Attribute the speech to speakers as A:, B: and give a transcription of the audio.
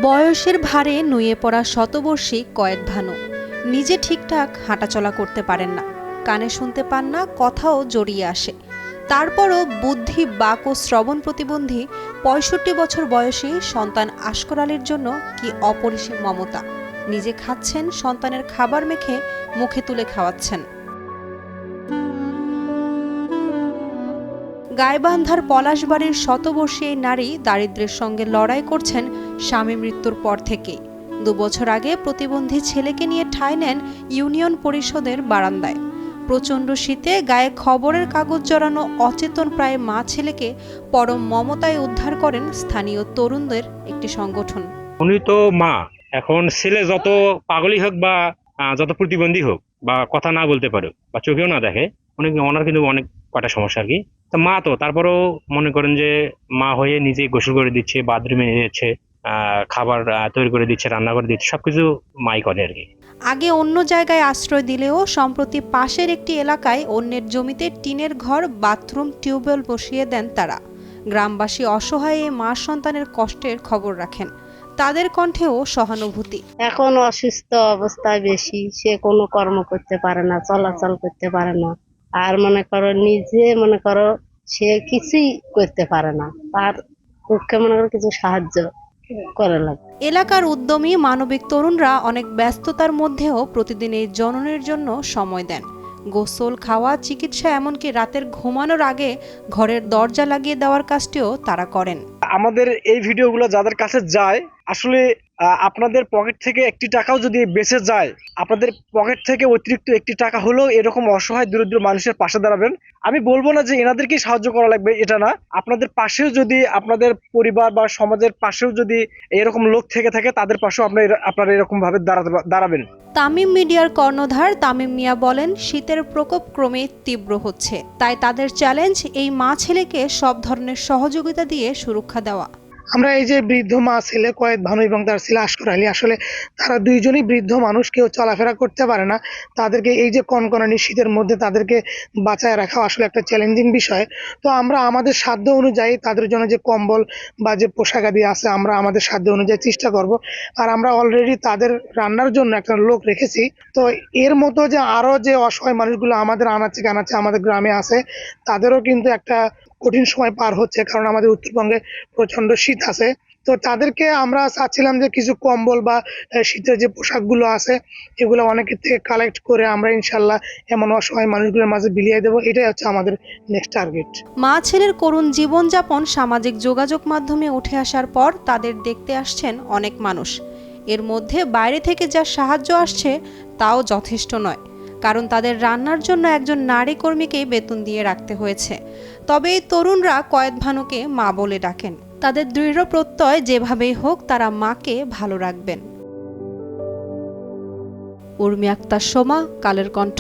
A: বয়সের ভারে নুয়ে পড়া শতবর্ষী কয়েদ ভানু নিজে ঠিকঠাক হাঁটাচলা করতে পারেন না, কানে শুনতে পান না, কথাও জড়িয়ে আসে। তারপরও বুদ্ধি, বাক ও শ্রবণ প্রতিবন্ধী ৬৫ বছর বয়সী সন্তান আশকর আলীর জন্য কি অপরিসীম মমতা। নিজে খাচ্ছেন, সন্তানের খাবার মেখে মুখে তুলে খাওয়াচ্ছেন। গাইবান্ধার পলাশবাড়ির শতবর্ষী এই নারী দারিদ্র্যের সঙ্গে লড়াই করছেন স্বামী মৃত্যুর পর থেকেই। ২ বছর আগে প্রতিবন্ধী ছেলেকে নিয়ে ঠাঁই নেন ইউনিয়ন পরিষদের বারান্দায়। প্রচণ্ড শীতে গায়ে খবরের কাগজ জড়ানো অচেতন প্রায় মা ছেলেকে পরম মমতায় উদ্ধার করেন স্থানীয় তরুণদের একটি সংগঠন।
B: উনি তো মা, এখন ছেলে যত পাগলই হোক বা যত প্রতিবন্ধী হোক বা কথা না বলতে পারুক বা চোখেও না দেখে, ওনার কিন্তু অনেক কটা সমস্যা আর কি। তো মা তো তারপরেও মনে করেন যে মা হয়ে নিজে গোসল করে দিচ্ছে, বাথরুমে নিয়ে যাচ্ছে, খাবার তৈরি করে দিচ্ছে, রান্না করে দিচ্ছে, সবকিছু মাই করে আর কি।
A: আগে অন্য জায়গায় আশ্রয় দিলেও সম্প্রতি পাশের একটি এলাকায় অন্যের জমিতে টিনের ঘর, বাথরুম, টিউবওয়েল বসিয়ে দেন তারা। গ্রামবাসী অসহায় এই মা সন্তানের কষ্টের খবর রাখেন, তাদের কণ্ঠেও সহানুভূতি।
C: এখন অসুস্থ অবস্থায় বেশি, সে কোনো কর্ম করতে পারে না, চলাচল করতে পারে না, আর মনে করো নিজে সে কিছুই করতে পারে না, তার পক্ষে কিছু সাহায্য করে লাগে।
A: এলাকার উদ্যমী মানবিক তরুণরা অনেক ব্যস্ততার মধ্যেও প্রতিদিন এই জননীর জন্য সময় দেন। গোসল, খাওয়া, চিকিৎসা, এমনকি রাতের ঘুমানোর আগে ঘরের দরজা লাগিয়ে দেওয়ার কাজটিও তারা করেন।
D: আমাদের এই ভিডিওগুলো যাদের কাছে যায়, আসলে আপনাদের পকেট থেকে একটি টাকাও যদি বেঁচে যায়, আপনাদের পকেট থেকে অতিরিক্ত একটি টাকা হলেও এরকম অসহায় দরিদ্র মানুষের পাশে দাঁড়াবেন। আমি বলবো না যে এনাদেরকে সাহায্য করা লাগবে, এটা না। আপনাদের পাশেও যদি, আপনাদের পরিবার বা সমাজের পাশেও যদি এরকম লোক থেকে থাকে, তাদের পাশেও আপনারা এরকম ভাবে দাঁড়াবেন।
A: তামিম মিডিয়ার কর্ণধার তামিম মিয়া বলেন, শীতের প্রকোপ ক্রমেই তীব্র হচ্ছে, তাই তাদের চ্যালেঞ্জ এই মা ছেলেকে সব ধরনের সহযোগিতা দিয়ে সুরক্ষা দেওয়া।
E: আমরা এই যে বৃদ্ধ মা ছেলে কয়েদ ভানু এবং তার ছেলে আশকর আলী, আসলে তারা দুইজনই বৃদ্ধ মানুষ, কেউ চলাফেরা করতে পারে না। তাদেরকে এই যে কনকনানি শীতের মধ্যে তাদেরকে বাঁচায় রাখা আসলে একটা চ্যালেঞ্জিং বিষয়। তো আমরা আমাদের সাধ্য অনুযায়ী তাদের জন্য যে কম্বল বা যে পোশাকাদি আছে, আমরা আমাদের সাধ্য অনুযায়ী চেষ্টা করব। আর আমরা অলরেডি তাদের রান্নার জন্য একটা লোক রেখেছি। তো এর মতো যে আরো যে অসহায় মানুষগুলো আমাদের আনাচে কানাচে আমাদের গ্রামে আছে, তাদেরও কিন্তু একটা কঠিন সময় পার হচ্ছে, কারণ আমাদের উত্তরবঙ্গে প্রচন্ড শীত আছে। তো তাদেরকে আমরা চাচ্ছিলাম যে কিছু কম্বল বা শীতের যে পোশাকগুলো আছে, এগুলো অনেকের থেকে কালেক্ট করে আমরা ইনশাল্লাহ এমন অসহায় মানুষগুলোর মাঝে বিলিয়ে দেবো। এটাই হচ্ছে আমাদের নেক্সট টার্গেট।
A: মা ছেলের করুণ জীবনযাপন সামাজিক যোগাযোগ মাধ্যমে উঠে আসার পর তাদের দেখতে আসছেন অনেক মানুষ। এর মধ্যে বাইরে থেকে যা সাহায্য আসছে তাও যথেষ্ট নয়, কারণ তাদের রান্নার জন্য একজন নারী কর্মীকেই বেতন দিয়ে রাখতে হয়েছে। তবে এই তরুণরা কয়েদ ভানুকে মা বলে ডাকেন। তাদের দৃঢ় প্রত্যয়, যেভাবেই হোক তারা মাকে ভালো রাখবেন। উর্মি আক্তার, সোমা, কালের কণ্ঠ।